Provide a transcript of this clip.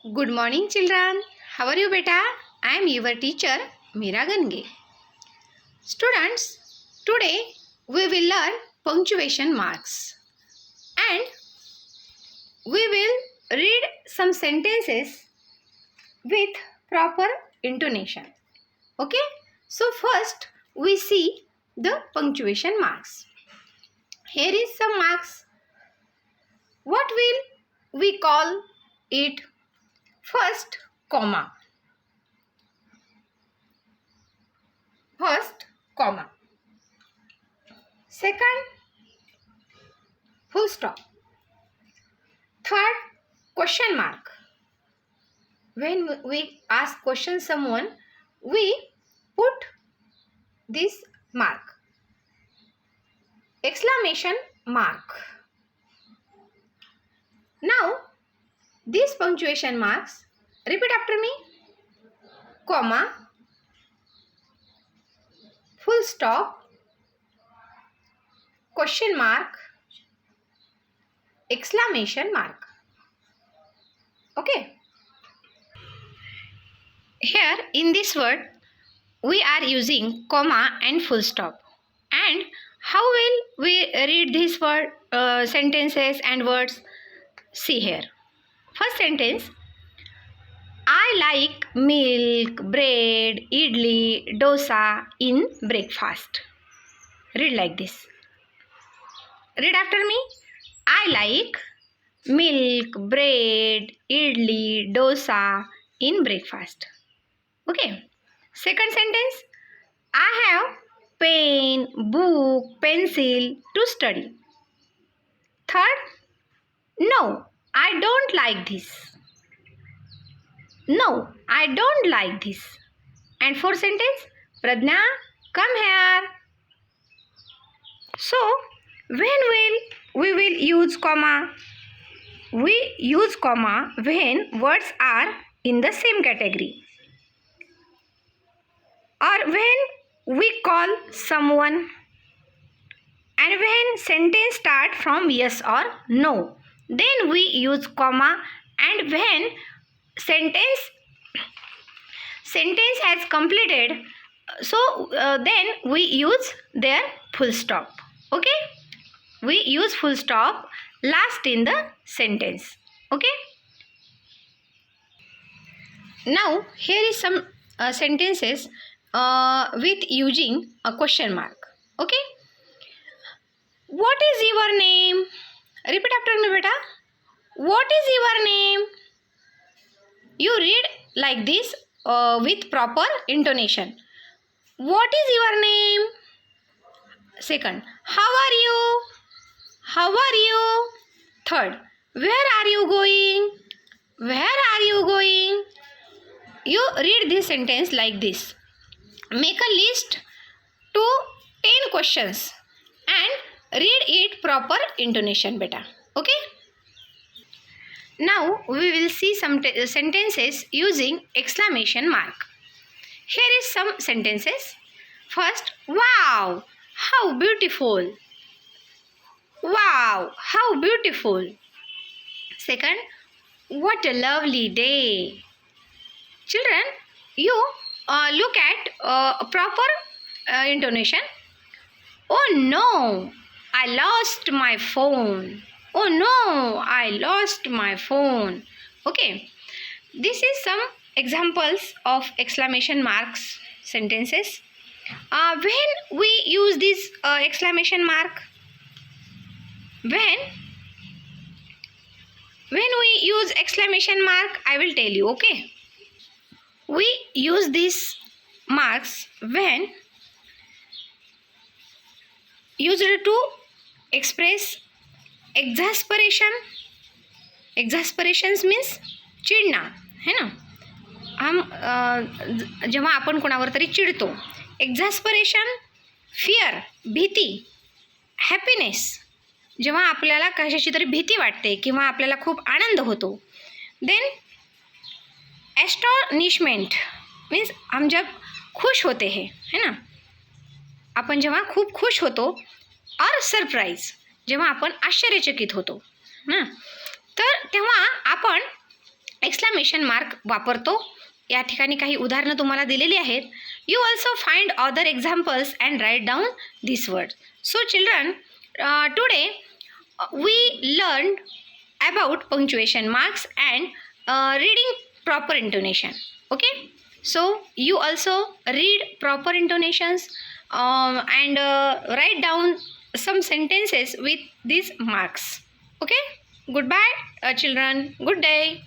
Good morning, children. How are you, beta? I am your teacher, Meera Gange. Students, today we will learn punctuation marks and we will read some sentences with proper intonation. Okay? So first we see the punctuation marks. Here is some marks. What will we call it? First, comma. First, comma. Second, full stop. Third, question mark. When we ask question someone, we put this mark. Exclamation mark. Now, these punctuation marks, repeat after me. Comma, full stop, question mark, exclamation mark. Okay. Here in this word, we are using comma and full stop. And how will we read these word sentences and words? See here. First sentence, I like milk, bread, idli, dosa in breakfast. Read like this. Read after me. I like milk, bread, idli, dosa in breakfast. Okay. Second sentence, I have pen, book, pencil to study. Third, no, I don't like this. No, I don't like this. And fourth sentence, Pradnya, come here. So, when we will use comma? We use comma when words are in the same category. Or when we call someone. And when sentence start from yes or no. Then we use comma, and when sentence has completed, so then we use their full stop. Okay, we use full stop last in the sentence. Okay, now here is some sentences with using a question mark. Okay, what is your name? Repeat after me, beta. What is your name? You read like this with proper intonation. What is your name? Second, how are you? How are you? Third, where are you going? Where are you going? You read this sentence like this. Make a list to 10 questions and read it proper intonation, beta. Okay? Now we will see some sentences using exclamation mark. Here is some sentences. First, wow, how beautiful. Wow, how beautiful. Second, what a lovely day. Children, you look at proper intonation. Oh no, I lost my phone. Oh no, I lost my phone. Okay, this is some examples of exclamation marks sentences. When we use this exclamation mark, when we use exclamation mark, I will tell you. Okay, we use these marks when used to express exasperation. Exasperations means चिडना, है ना. हम जेव्हा आपण कोणावर तरी चिडतो. एक्झॅस्परेशन, fear, भीती. Happiness, जेव्हा आपल्याला कशाची तरी भीती वाटते किंवा आपल्याला खूप आनंद होतो. देन एस्टॉनिशमेंट मीन्स हम जब खुश होते हैं, है ना. आपण जेव्हा खूप खुश होतो. और सरप्राईज, जेव्हा आपण आश्चर्यचकित होतो ना, तर तेव्हा आपण एक्सक्लामेशन मार्क वापरतो. या ठिकाणी काही उदाहरणं तुम्हाला दिलेली आहेत. You also find other examples and write down this word. So children, today we learn about punctuation marks and reading proper intonation. Okay, so you also read proper intonations and write down some sentences with these marks. Okay, goodbye children, good day.